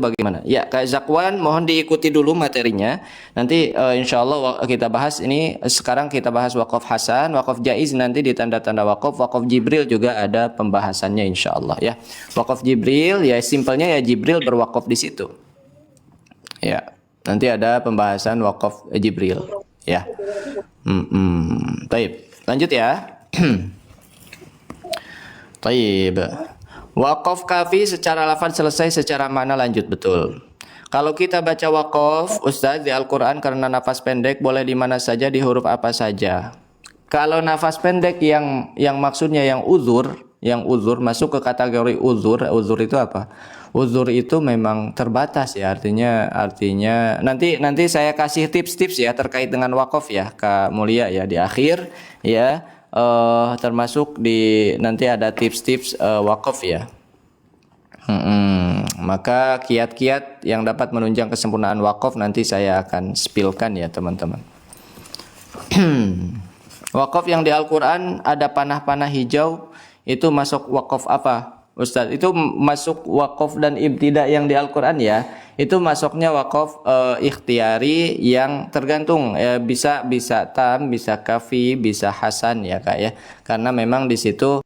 bagaimana? Ya, Kak Zakwan, mohon diikuti dulu materinya. Nanti insya Allah kita bahas ini. Sekarang kita bahas wakaf hasan, wakaf jaiz, nanti di tanda-tanda wakaf. Wakaf Jibril juga ada pembahasannya insya Allah ya. Wakaf Jibril ya simpelnya ya Jibril berwakaf di situ. Ya, nanti ada pembahasan wakaf Jibril ya. Baik, lanjut ya. Baik. Wakaf kafi secara lafaz selesai, secara makna lanjut, betul. Kalau kita baca wakaf, Ustaz, di Al-Quran karena nafas pendek boleh di mana saja, di huruf apa saja. Kalau nafas pendek yang maksudnya yang uzur masuk ke kategori uzur. Uzur itu apa? Uzur itu memang terbatas ya, artinya nanti saya kasih tips-tips ya terkait dengan wakaf ya, Kak Mulia ya, di akhir ya. Termasuk di nanti ada tips-tips wakaf ya. Maka kiat-kiat yang dapat menunjang kesempurnaan wakaf nanti saya akan spillkan ya teman-teman. Wakaf yang di Al-Quran ada panah-panah hijau, itu masuk wakaf apa? Ustaz, itu masuk wakaf dan ibtidah yang di Al-Quran ya. Itu masuknya wakaf ikhtiari yang tergantung bisa tam, bisa kafi, bisa hasan ya Kak ya. Karena memang di situ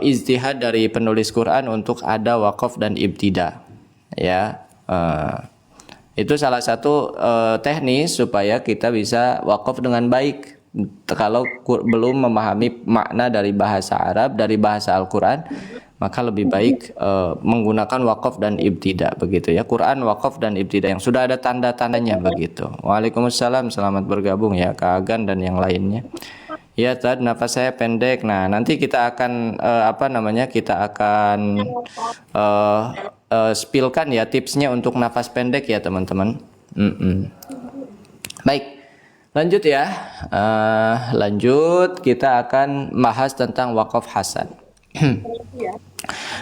ijtihad dari penulis Quran untuk ada wakaf dan ibtidah ya. Itu salah satu teknis supaya kita bisa wakaf dengan baik. Kalau belum memahami makna dari bahasa Arab, dari bahasa Al-Quran, maka lebih baik menggunakan wakaf dan ibtidah begitu ya. Quran, wakaf dan ibtidah yang sudah ada tanda-tandanya begitu. Waalaikumsalam, selamat bergabung ya Kak Agan dan yang lainnya. Ya, tadi nafas saya pendek. Nah, nanti kita akan kita akan spillkan ya tipsnya untuk nafas pendek ya teman-teman. Baik. Lanjut ya, lanjut kita akan bahas tentang wakaf hasan.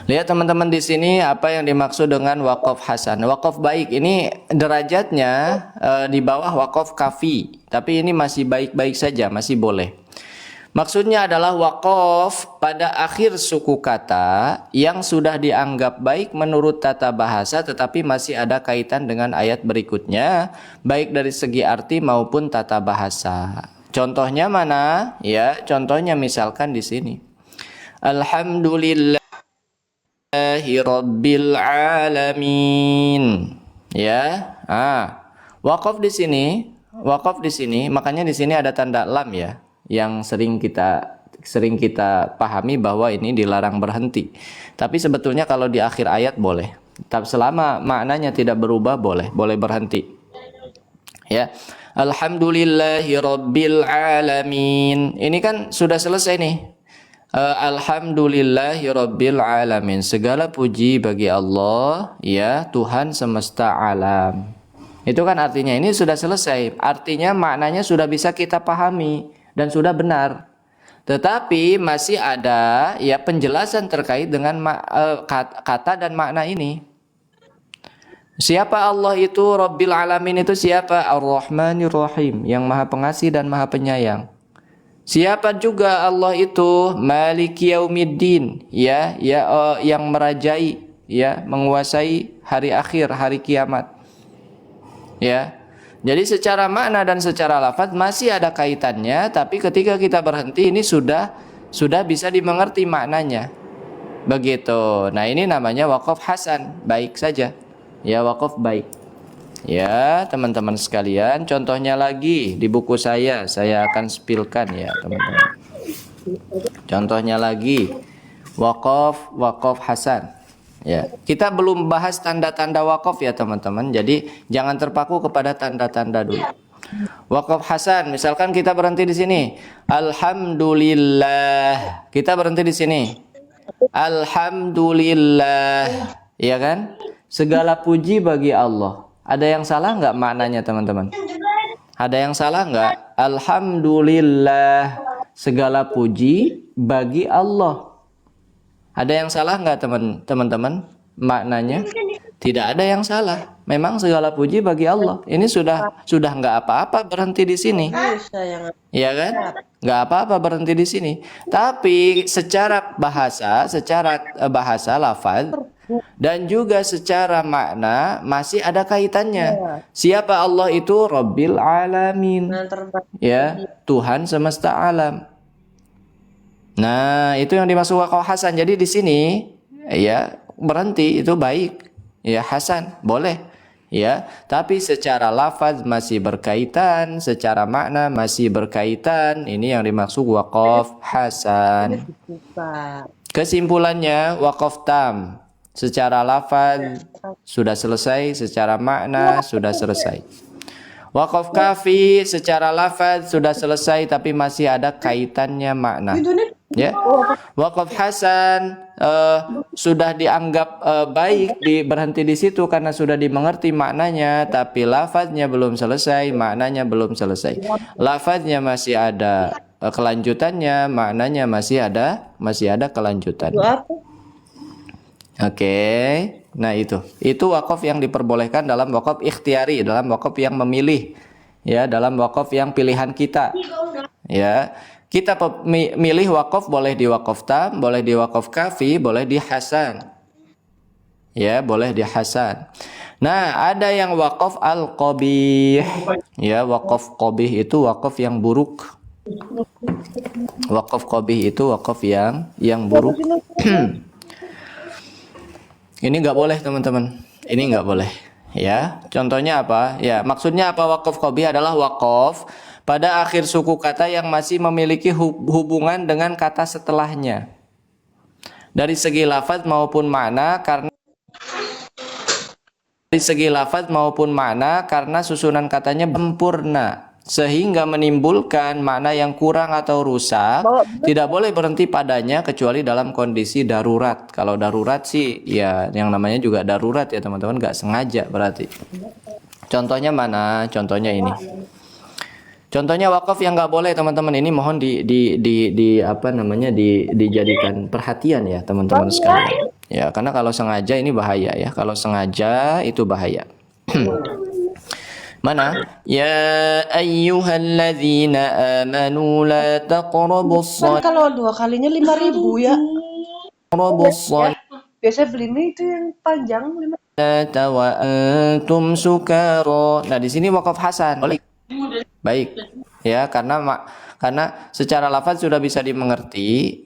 Lihat teman-teman di sini apa yang dimaksud dengan wakaf hasan. Wakaf baik ini derajatnya di bawah wakaf kafi, tapi ini masih baik-baik saja, masih boleh. Maksudnya adalah wakaf pada akhir suku kata yang sudah dianggap baik menurut tata bahasa tetapi masih ada kaitan dengan ayat berikutnya, baik dari segi arti maupun tata bahasa. Contohnya mana? Ya, contohnya misalkan di sini. Alhamdulillahi rabbil alamin. Ya. Wakaf di sini, makanya di sini ada tanda lam ya, yang sering kita pahami bahwa ini dilarang berhenti. Tapi sebetulnya kalau di akhir ayat boleh. Tapi selama maknanya tidak berubah boleh berhenti. Ya. Alhamdulillahi rabbil alamin. Ini kan sudah selesai nih. Alhamdulillahi rabbil alamin. Segala puji bagi Allah, ya Tuhan semesta alam. Itu kan artinya ini sudah selesai. Artinya maknanya sudah bisa kita pahami dan sudah benar. Tetapi masih ada ya penjelasan terkait dengan kata dan makna ini. Siapa Allah itu? Rabbil alamin itu siapa? Ar-Rahmanir Rahim, yang Maha Pengasih dan Maha Penyayang. Siapa juga Allah itu? Maliki Yaumiddin, yang merajai, ya, menguasai hari akhir, hari kiamat. Ya. Jadi secara makna dan secara lafaz masih ada kaitannya, tapi ketika kita berhenti ini sudah bisa dimengerti maknanya. Begitu. Nah, ini namanya wakaf hasan, baik saja. Ya, wakaf baik. Ya, teman-teman sekalian, contohnya lagi di buku saya akan spillkan ya, teman-teman. Contohnya lagi wakaf hasan. Ya, kita belum bahas tanda-tanda wakaf ya teman-teman. Jadi jangan terpaku kepada tanda-tanda dulu. Wakaf hasan, misalkan kita berhenti di sini. Alhamdulillah. Kita berhenti di sini. Alhamdulillah. Iya kan? Segala puji bagi Allah. Ada yang salah nggak maknanya teman-teman? Ada yang salah nggak? Alhamdulillah. Segala puji bagi Allah. Ada yang salah nggak teman-teman maknanya? Tidak ada yang salah. Memang segala puji bagi Allah. Ini sudah nggak apa-apa berhenti di sini. Iya kan? Nggak apa-apa berhenti di sini. Tapi secara bahasa lafaz, Dan juga secara makna masih ada kaitannya. Siapa Allah itu? Rabbil Alamin. Ya, Tuhan semesta alam. Nah, itu yang dimaksud waqaf hasan. Jadi di sini ya berhenti itu baik. Ya hasan, boleh. Ya, tapi secara lafaz masih berkaitan, secara makna masih berkaitan. Ini yang dimaksud waqaf hasan. Kesimpulannya waqaf tam. Secara lafaz sudah selesai, secara makna sudah selesai. Waqaf kafi secara lafaz sudah selesai tapi masih ada kaitannya makna. Ya. Waqaf hasan sudah dianggap baik berhenti di situ karena sudah dimengerti maknanya, tapi lafaznya belum selesai, maknanya belum selesai. Lafaznya masih ada kelanjutannya, maknanya masih ada kelanjutan. Oke. Nah itu wakaf yang diperbolehkan dalam wakaf ikhtiari, dalam wakaf yang memilih, ya, dalam wakaf yang pilihan kita, ya. Kita milih wakaf boleh di wakaf tam, boleh di wakaf kafi, boleh di hasan, ya, boleh di hasan. Nah ada yang wakaf al-qabih, ya, wakaf qabih itu wakaf yang buruk. Wakaf qabih itu wakaf yang buruk. Ini nggak boleh teman-teman, ini nggak boleh, ya. Contohnya apa? Ya, maksudnya apa? Wakaf qabih adalah wakaf pada akhir suku kata yang masih memiliki hubungan dengan kata setelahnya dari segi lafaz maupun makna, karena susunan katanya sempurna sehingga menimbulkan makna yang kurang atau rusak. Tidak boleh berhenti padanya kecuali dalam kondisi darurat. Kalau darurat sih ya yang namanya juga darurat ya teman-teman, nggak sengaja berarti. Contohnya mana? Contohnya ini. Contohnya wakaf yang nggak boleh teman-teman, ini mohon dijadikan perhatian ya teman-teman sekalian. Ya, karena kalau sengaja ini bahaya ya. Kalau sengaja itu bahaya. Mana? Ya ayyuhalladzina amanu la taqrabus shalah. Kalau 2 kalinya 5.000 ya. Biasa belinya itu yang panjang 5. Wa antum sukara. Nah, di sini wakaf hasan. Baik. Ya, karena secara lafaz sudah bisa dimengerti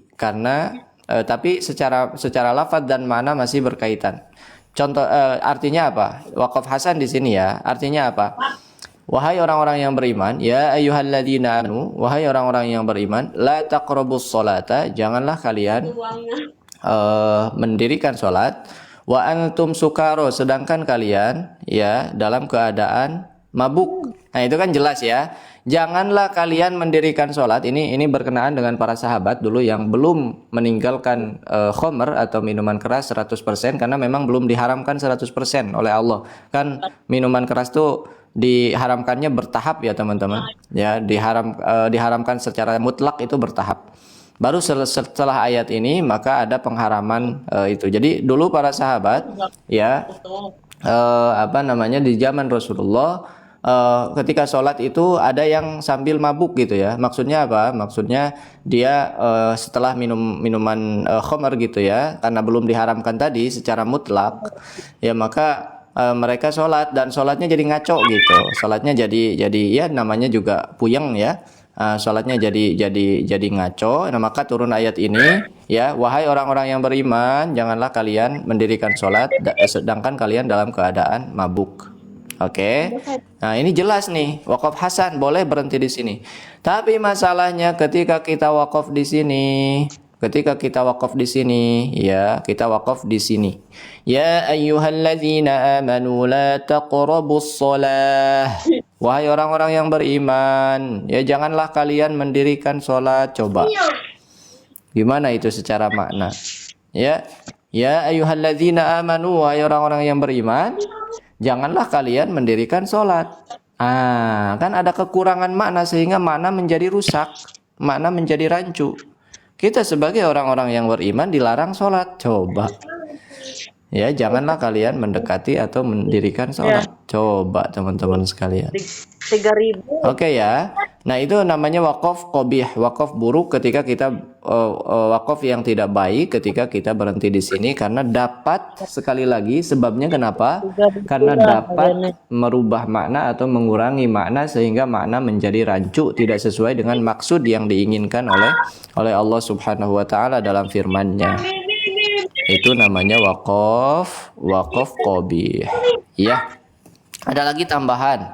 tapi secara lafaz dan makna masih berkaitan. Contoh artinya apa? Wakaf hasan di sini ya. Artinya apa? Wahai orang-orang yang beriman, ya ayyuhalladzina amanu, wahai orang-orang yang beriman, la taqrabus sholata, janganlah kalian mendirikan salat, wa antum sukaro, sedangkan kalian ya dalam keadaan mabuk. Nah, itu kan jelas ya. Janganlah kalian mendirikan sholat. Ini berkenaan dengan para sahabat dulu yang belum meninggalkan khomer atau minuman keras 100%, karena memang belum diharamkan 100% oleh Allah. Kan minuman keras tuh diharamkannya bertahap ya teman-teman. Ya, diharamkan secara mutlak itu bertahap. Baru setelah ayat ini maka ada pengharaman itu. Jadi dulu para sahabat ya di zaman Rasulullah ketika sholat itu ada yang sambil mabuk gitu ya. Maksudnya apa? Maksudnya dia setelah minuman khamar gitu ya, karena belum diharamkan tadi secara mutlak ya, maka mereka sholat dan sholatnya jadi ngaco gitu. Sholatnya jadi ya namanya juga puyeng ya. Sholatnya jadi ngaco. Nah, maka turun ayat ini ya, wahai orang-orang yang beriman, janganlah kalian mendirikan sholat sedangkan kalian dalam keadaan mabuk. Oke. Nah, ini jelas nih, wakaf hasan boleh berhenti di sini. Tapi masalahnya ketika kita wakaf di sini, ya, kita wakaf di sini. Ya ayyuhalladzina amanu la taqrabus shalah. Wahai orang-orang yang beriman, ya janganlah kalian mendirikan sholat. Coba. Gimana itu secara makna? Ya ayyuhalladzina amanu, wahai orang-orang yang beriman, janganlah kalian mendirikan sholat. Kan ada kekurangan makna sehingga makna menjadi rusak, makna menjadi rancu. Kita sebagai orang-orang yang beriman dilarang sholat. Coba. Ya, janganlah kalian mendekati atau mendirikan sholat. Coba teman-teman sekalian. 3.000. Oke ya. Nah, itu namanya wakaf qabih, wakaf buruk ketika kita wakaf yang tidak baik ketika kita berhenti di sini, karena dapat, sekali lagi sebabnya kenapa? Karena dapat merubah makna atau mengurangi makna sehingga makna menjadi rancu, tidak sesuai dengan maksud yang diinginkan oleh Allah Subhanahu wa taala dalam firman-Nya. Itu namanya wakaf qabih. Ya. Ada lagi tambahan.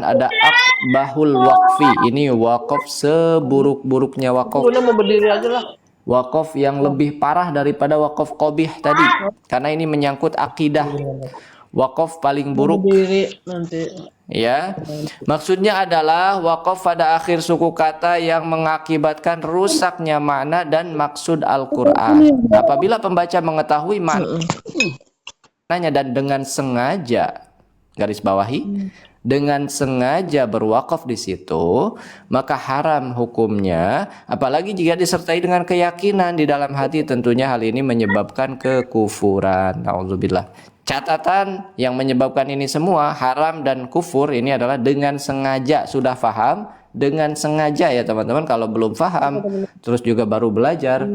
Ada akbahul waqfi. Ini wakaf seburuk-buruknya wakaf. Guna mau berdiri aja lah. Wakaf yang lebih parah daripada wakaf qabih tadi. Karena ini menyangkut akidah. Wakaf paling buruk. Berdiri nanti. Ya, maksudnya adalah wakaf pada akhir suku kata yang mengakibatkan rusaknya makna dan maksud Al-Quran. Apabila pembaca mengetahui maknanya dan dengan sengaja, garis bawahi, dengan sengaja berwakaf di situ, maka haram hukumnya. Apalagi jika disertai dengan keyakinan di dalam hati, tentunya hal ini menyebabkan kekufuran. Nauzubillah. Catatan yang menyebabkan ini semua haram dan kufur ini adalah dengan sengaja. Sudah paham? Dengan sengaja ya teman-teman. Kalau belum paham terus juga baru belajar,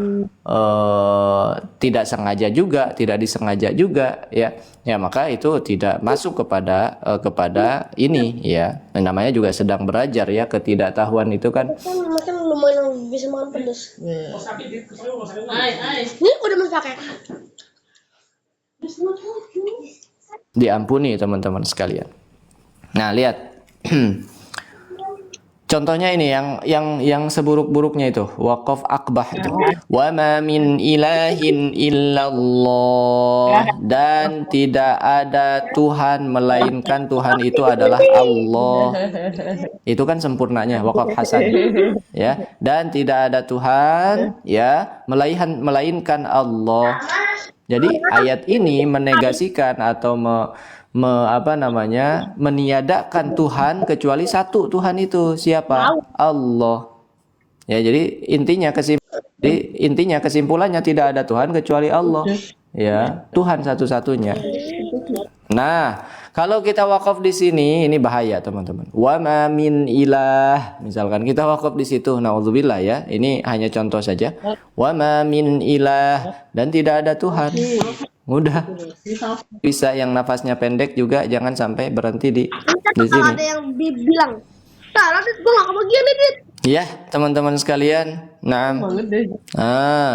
tidak sengaja juga, tidak disengaja juga, ya maka itu tidak masuk kepada ini, ya. Namanya juga sedang belajar, ya. Ketidaktahuan itu kan makan lumayan bisa makan pedas. Ini udah mau pakai. diampuni teman-teman sekalian. Nah, lihat. Contohnya ini yang seburuk-buruknya itu, wakaf akbah itu. Wa ma min ilahin illallah, dan tidak ada Tuhan melainkan Tuhan itu adalah Allah. Itu kan sempurnanya wakaf hasan. Ya, dan tidak ada Tuhan ya melainkan Allah. Jadi ayat ini menegasikan atau meniadakan Tuhan kecuali satu Tuhan itu. Siapa? Allah. Ya, jadi intinya kesimpulannya tidak ada Tuhan kecuali Allah. Ya, Tuhan satu-satunya. Nah, kalau kita wakaf di sini ini bahaya, teman-teman. Wa ma min ilah. Misalkan kita wakaf di situ, naudzubillah ya. Ini hanya contoh saja. Wa ma min ilah, dan tidak ada Tuhan. Mudah. Bisa yang nafasnya pendek juga jangan sampai berhenti di sini. Ada yang bilang, "Nah, Radit gua enggak kebagian nih, Dit." Ya, teman-teman sekalian. Nah,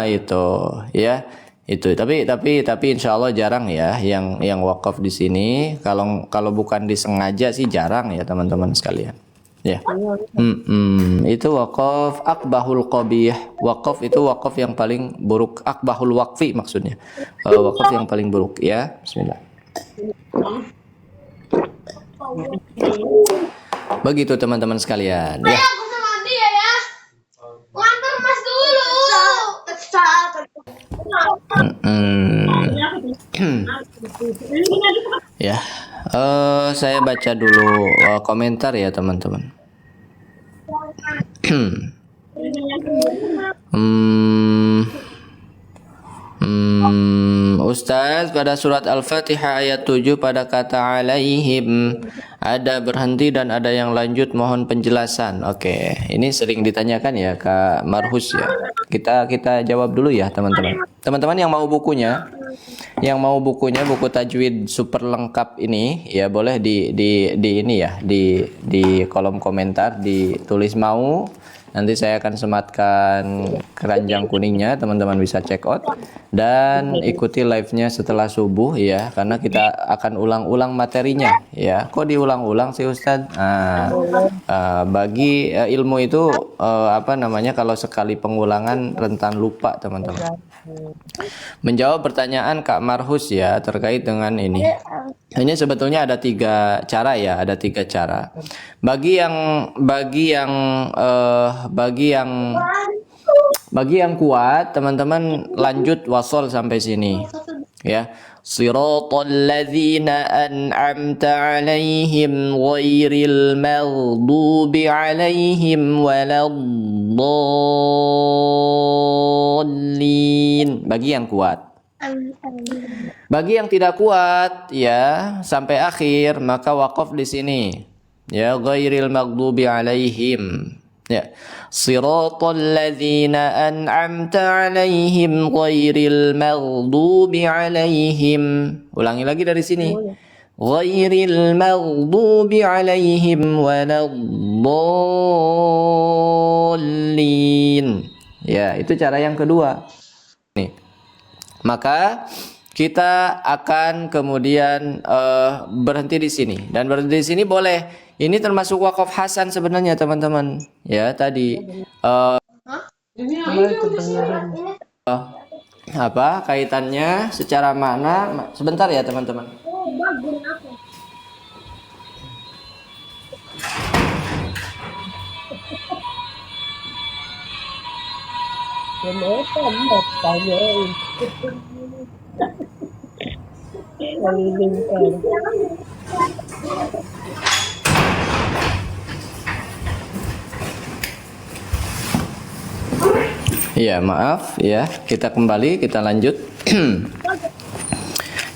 itu ya. Itu tapi insya Allah jarang ya yang wakaf di sini. Kalau bukan disengaja sih jarang ya teman-teman sekalian. Ya. Itu wakaf akbahul qabih. Wakaf itu wakaf yang paling buruk. Akbahul waqfi maksudnya. Wakaf yang paling buruk ya. Bismillah. Begitu teman-teman sekalian. Ya. Aku sama dia ya. Ngantar Mas dulu. Ya, saya baca dulu komentar ya teman-teman. Ustaz, pada surat Al-Fatihah ayat 7 pada kata alaihim ada berhenti dan ada yang lanjut, mohon penjelasan. Oke, ini sering ditanyakan ya Kak Marhus ya. Kita jawab dulu ya teman-teman. Teman-teman yang mau bukunya, buku tajwid super lengkap ini ya boleh di ini ya di kolom komentar ditulis mau. Nanti saya akan sematkan keranjang kuningnya, teman-teman bisa check out dan ikuti live-nya setelah subuh ya, karena kita akan ulang-ulang materinya ya. Kok diulang-ulang sih Ustadz? Bagi ilmu itu kalau sekali pengulangan rentan lupa teman-teman. Menjawab pertanyaan Kak Marhus ya terkait dengan ini. Ini sebetulnya ada tiga cara ya, Bagi yang kuat, teman-teman lanjut wasol sampai sini. Ya. Siratal ladzina an'amta 'alaihim ghairil maghdubi 'alaihim waladdallin. Bagi yang kuat. Bagi yang tidak kuat ya sampai akhir maka wakaf di sini. Ya, ghairil maghdubi 'alaihim. Ya. Siratal ladzina an'amta 'alaihim ghairil maghdubi 'alaihim. Ulangi lagi dari sini. Ghairil maghdubi 'alaihim waladdallin. Ya, itu cara yang kedua. Nih. Maka kita akan kemudian berhenti di sini, dan berhenti di sini boleh. Ini termasuk wakaf hasan sebenarnya teman-teman. Ya tadi Ini apa kaitannya secara makna? Sebentar ya teman-teman. Iya, maaf ya. Kita kembali, kita lanjut.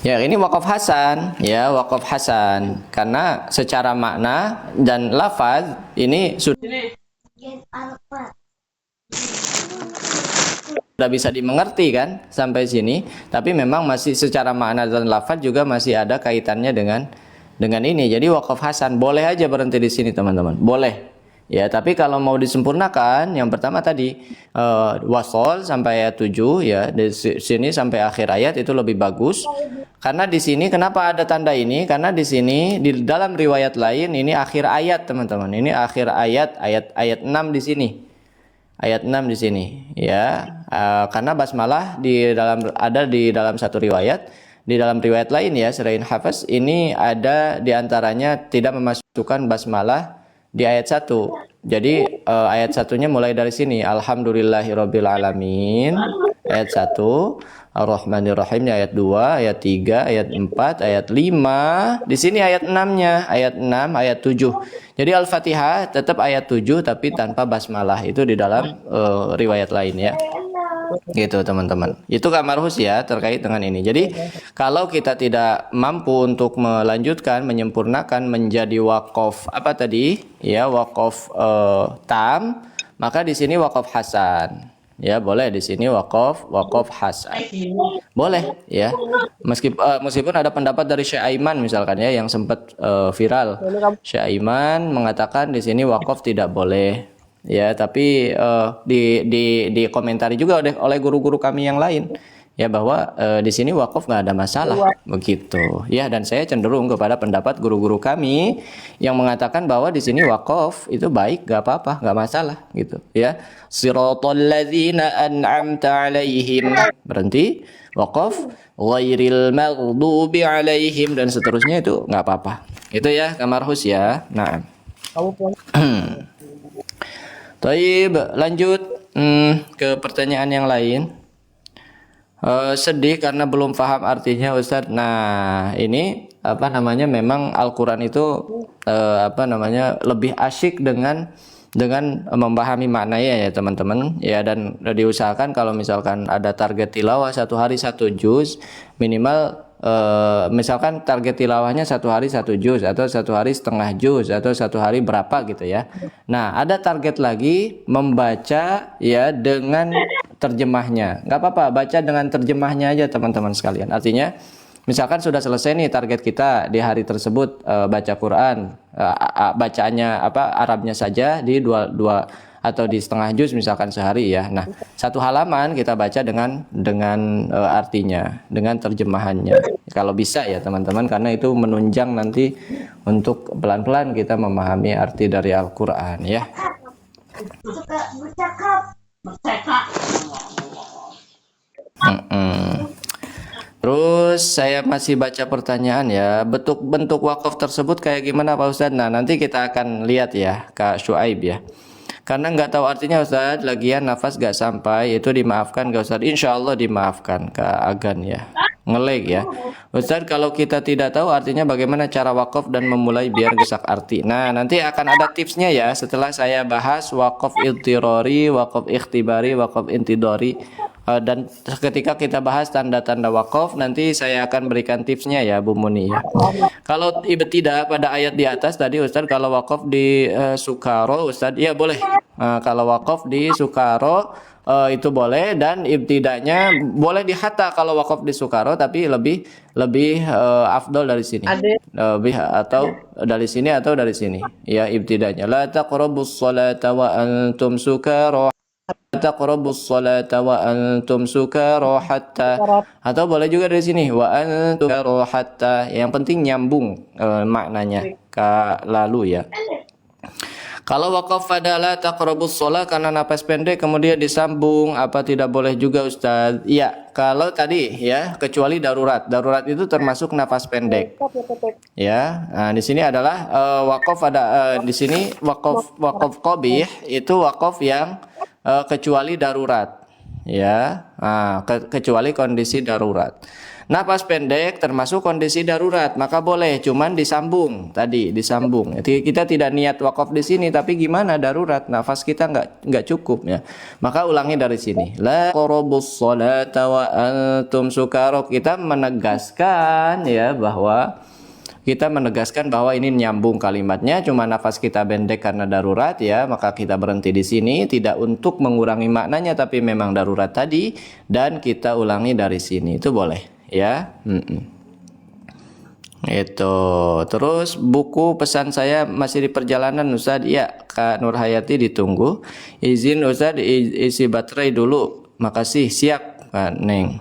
Ya, ini wakaf hasan, ya, wakaf hasan. Karena secara makna dan lafaz ini sudah bisa dimengerti kan sampai sini, tapi memang masih secara makna dan lafaz juga masih ada kaitannya dengan ini. Jadi wakaf hasan boleh aja berhenti di sini teman-teman. Boleh. Ya, tapi kalau mau disempurnakan, yang pertama tadi wasol sampai ayat 7 ya, di sini sampai akhir ayat itu lebih bagus. Karena di sini kenapa ada tanda ini? Karena di sini di dalam riwayat lain ini akhir ayat, teman-teman. Ini akhir ayat 6 di sini. Ayat 6 di sini, ya. Karena basmalah ada di dalam satu riwayat, di dalam riwayat lain ya, selain Hafiz ini ada di antaranya tidak memasukkan basmalah di ayat 1. Jadi ayat satunya mulai dari sini. Alhamdulillahirabbil alamin. Ayat 1, Ar-Rahmanir-Rahim ayat 2, ayat 3, ayat 4, ayat 5. Di sini ayat 6-nya, ayat 6, ayat 7. Jadi Al-Fatihah tetap ayat 7 tapi tanpa basmalah. Itu di dalam riwayat lain ya. Gitu teman-teman. Itu kamarhus ya terkait dengan ini. Jadi kalau kita tidak mampu untuk melanjutkan, menyempurnakan menjadi wakaf apa tadi? Ya, wakaf tam, maka di sini wakaf hasan. Ya, boleh di sini wakaf hasan. Boleh ya. Meskipun ada pendapat dari Syekh Aiman misalkan ya yang sempat viral. Syekh Aiman mengatakan di sini wakaf tidak boleh. Ya, tapi dikomentari juga oleh guru-guru kami yang lain ya bahwa di sini wakaf nggak ada masalah begitu ya, dan saya cenderung kepada pendapat guru-guru kami yang mengatakan bahwa di sini wakaf itu baik, nggak apa-apa, nggak masalah gitu ya. Siratal ladzina an'amta 'alaihim, berhenti wakaf, ghairil maghdubi 'alaihim dan seterusnya, itu nggak apa-apa. Itu ya kamarhus ya. Nah. Baik, lanjut ke pertanyaan yang lain. Sedih karena belum paham artinya, Ustadz. Nah, ini apa namanya? Memang Al-Qur'an itu lebih asyik dengan memahami maknanya ya, teman-teman. Ya, dan diusahakan kalau misalkan ada target tilawah 1 hari 1 juz, minimal misalkan target tilawahnya 1 hari 1 juz atau 1 hari setengah juz atau 1 hari berapa gitu ya. Nah, ada target lagi membaca ya dengan terjemahnya. Nggak apa-apa, baca dengan terjemahnya aja teman-teman sekalian. Artinya misalkan sudah selesai nih target kita di hari tersebut baca Quran, bacaannya Arabnya saja di dua atau di setengah juz misalkan sehari ya. Nah, 1 halaman kita baca dengan artinya, dengan terjemahannya. Kalau bisa ya teman-teman, karena itu menunjang nanti untuk pelan-pelan kita memahami arti dari Al-Qur'an ya. Suka bercakap. Terus saya masih baca pertanyaan ya. Bentuk wakaf tersebut kayak gimana Pak Ustadz? Nah, nanti kita akan lihat ya Kak Syuaib ya. Karena nggak tahu artinya Ustadz, lagian nafas nggak sampai, itu dimaafkan nggak Ustadz? Insya Allah dimaafkan Kak Agan ya. Ngeleg ya. Ustadz, kalau kita tidak tahu artinya bagaimana cara wakaf dan memulai biar gesak arti. Nah, nanti akan ada tipsnya ya setelah saya bahas wakaf iltirori, wakaf ikhtibari, wakaf intidori. Dan ketika kita bahas tanda-tanda wakaf, nanti saya akan berikan tipsnya ya Bu Muni ya. Kalau ibtidah pada ayat di atas tadi Ustadz, kalau wakaf di sukaro Ustadz, ya boleh. Kalau wakaf di sukaro itu boleh, dan ibtidanya boleh di hatta kalau wakaf di sukaro, tapi lebih afdol dari sini. Lebih atau dari sini atau dari sini. Ya ibtidanya. La taqrabus sholata wa antum sukara. Taqrabus salata wa antum sukara hatta, atau boleh juga dari sini wa antum sukara hatta. Yang penting nyambung maknanya ke lalu ya. Kalau wakaf pada la taqrabus shalah karena napas pendek kemudian disambung, apa tidak boleh juga Ustaz? Ya, kalau tadi ya, kecuali darurat. Darurat itu termasuk nafas pendek. Ya. Nah, di sini adalah wakaf ada di sini wakaf qabih itu wakaf yang kecuali darurat. Ya. Nah, kecuali kondisi darurat. Napas pendek termasuk kondisi darurat, maka boleh, cuman disambung tadi, disambung. Jadi kita tidak niat wakaf di sini, tapi gimana darurat, nafas kita nggak cukup ya. Maka ulangi dari sini. La qarabus sholata wa antum sukara. Kita menegaskan ya bahwa ini nyambung kalimatnya, cuma nafas kita pendek karena darurat ya, maka kita berhenti di sini, tidak untuk mengurangi maknanya, tapi memang darurat tadi, dan kita ulangi dari sini, itu boleh ya. Itu terus buku pesan saya masih di perjalanan Ustaz. Ya, Kak Nur Hayati ditunggu. Izin Ustaz isi baterai dulu. Makasih, siap Kak Neng.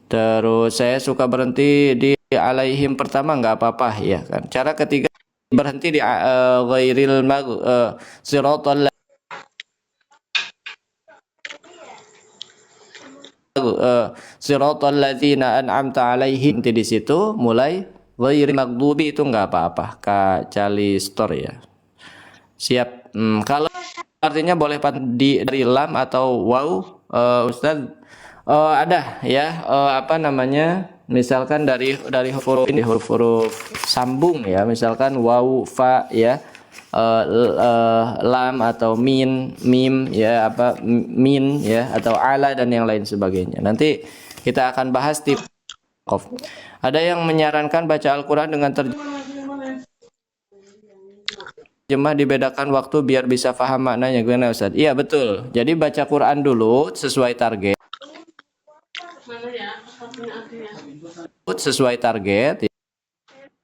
Terus saya suka berhenti di alaihim pertama, nggak apa-apa ya kan. Cara ketiga berhenti di ghairil siratal siratal ladzina an'amta alaihim. Di situ mulai ghairil maghdubi itu nggak apa-apa. Kak Cali Store ya. Siap. Kalau artinya boleh dari lam atau waw Ustaz, ada ya apa namanya? Misalkan dari huruf ini, huruf sambung ya, misalkan waw, fa ya, lam atau mim ya, apa min ya, atau ala dan yang lain sebagainya. Nanti kita akan bahas tips. Ada yang menyarankan baca Al-Qur'an dengan terjemah dibedakan waktu biar bisa paham maknanya, gimana Ustaz? Iya betul. Jadi baca Quran dulu sesuai target. Sesuai target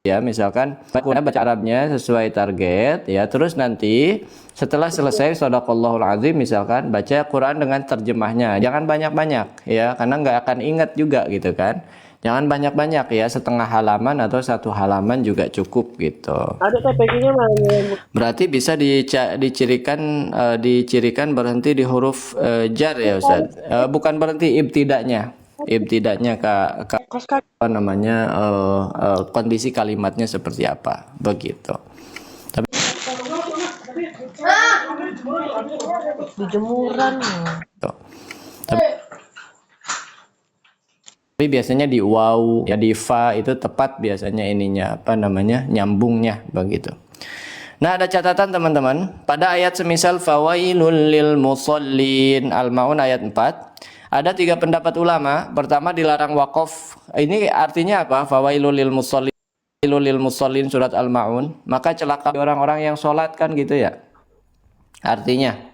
ya, misalkan baca Arabnya sesuai target ya, terus nanti setelah selesai shadaqallahul azim misalkan baca Quran dengan terjemahnya, jangan banyak-banyak ya, karena nggak akan ingat juga gitu kan. Jangan banyak-banyak ya, setengah halaman atau satu halaman juga cukup gitu. Ada TPG-nya mana? Berarti bisa dicirikan berhenti di huruf jar ya Ustaz. Bukan berhenti, ibtidanya apa namanya, kondisi kalimatnya seperti apa begitu. Tapi Di jemuran. Tapi biasanya di waw ya, di fa itu tepat biasanya ininya, apa namanya, nyambungnya begitu. Nah, ada catatan teman-teman. Pada ayat semisal fawailul lil musallin, Al-Maun ayat 4, ada 3 pendapat ulama. Pertama, dilarang wakaf. Ini artinya apa? Fawailul lil musallin surat Al-Maun. Maka celaka orang-orang yang sholat kan gitu ya. Artinya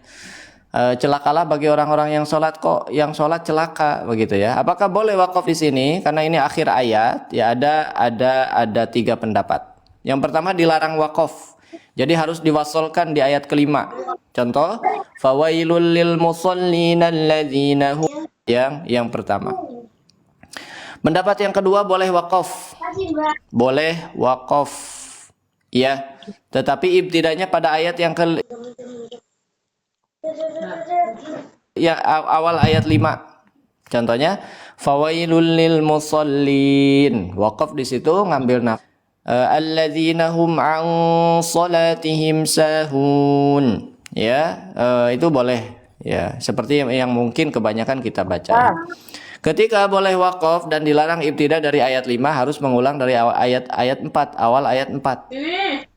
celakalah bagi orang-orang yang sholat, kok yang sholat celaka begitu ya. Apakah boleh wakaf di sini? Karena ini akhir ayat ya, ada 3 pendapat. Yang pertama, dilarang wakaf. Jadi harus diwasolkan di ayat kelima. Contoh, fawailul lil musallin alladzina hum, yang pertama. Pendapat yang kedua, boleh wakaf. Boleh wakaf. Ya, tetapi ibtidanya pada ayat yang awal ayat 5. Contohnya fawailul lil musallin. Wakaf di situ ngambil alladzina hum an salatihim sahun. Ya, itu boleh ya, seperti yang mungkin kebanyakan kita baca. Ketika boleh wakaf dan dilarang ibtidah dari ayat 5, harus mengulang dari ayat 4, awal ayat 4.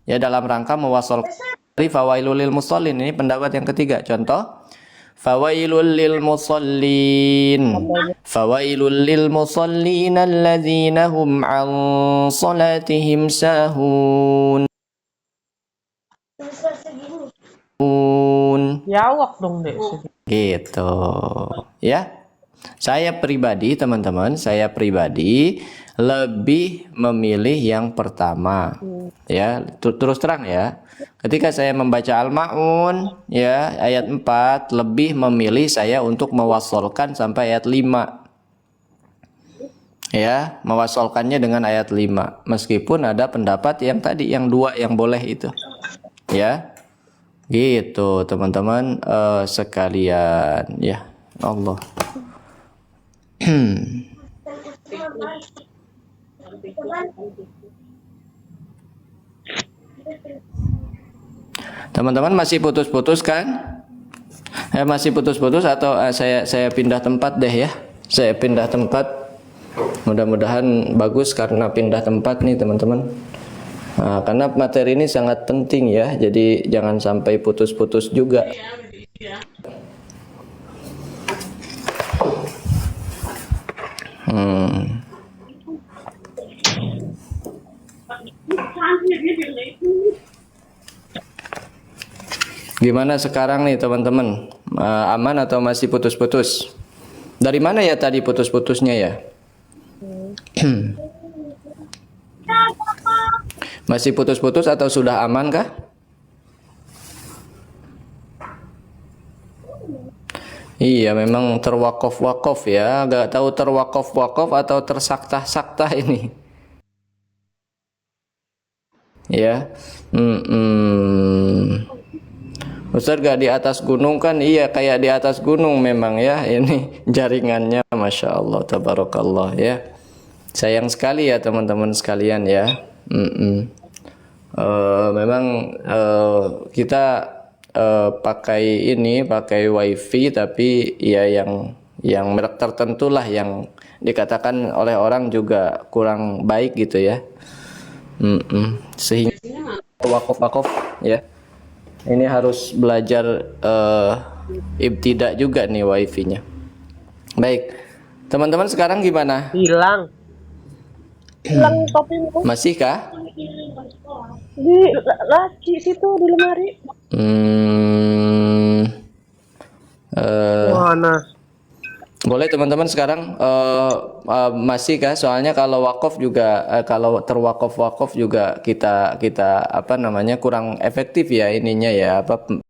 Ya, dalam rangka mewasol dari fawailul lil musallin. Ini pendapat yang ketiga. Contoh, Fawailul lil musallin. Fawailul lil musallin alladzina hum an salatihim sahun. Bisa segini. Jawab dong, Dek. Gitu. Ya. Saya pribadi, teman-teman, saya pribadi lebih memilih yang pertama. Ya, terus terang ya. Ketika saya membaca Al-Ma'un ya, ayat 4, lebih memilih saya untuk mewassolkan sampai ayat 5. Ya, mewassolkannya dengan ayat 5. Meskipun ada pendapat yang tadi yang 2 yang boleh itu. Ya. Gitu, teman-teman sekalian ya. Allah. Teman-teman masih putus-putus kan? Masih putus-putus atau saya pindah tempat deh ya. Saya pindah tempat. Mudah-mudahan bagus karena pindah tempat nih teman-teman. Nah, karena materi ini sangat penting ya. Jadi jangan sampai putus-putus juga. Gimana sekarang nih teman-teman? Aman atau masih putus-putus? Dari mana ya tadi putus-putusnya ya? Masih putus-putus atau sudah aman kah? Iya, memang terwakof-wakof ya. Gak tahu terwakof-wakof atau tersaktah-saktah ini. Ya. Ustaz gak di atas gunung kan? Iya, kayak di atas gunung memang ya. Ini jaringannya, Masya Allah, tabarakallah ya. Sayang sekali ya teman-teman sekalian ya. Memang kita pakai wifi, tapi ya yang merek tertentu lah yang dikatakan oleh orang juga kurang baik gitu ya. Sehingga wakaf ya. Ini harus belajar ibtidak juga nih wifi-nya. Baik, teman-teman sekarang gimana? Hilang topinya. Masih kah? Di laci situ di lemari. Mana? Boleh teman-teman sekarang masih kah? Soalnya kalau wakaf juga kalau terwakaf juga kita apa namanya kurang efektif ya ininya ya apa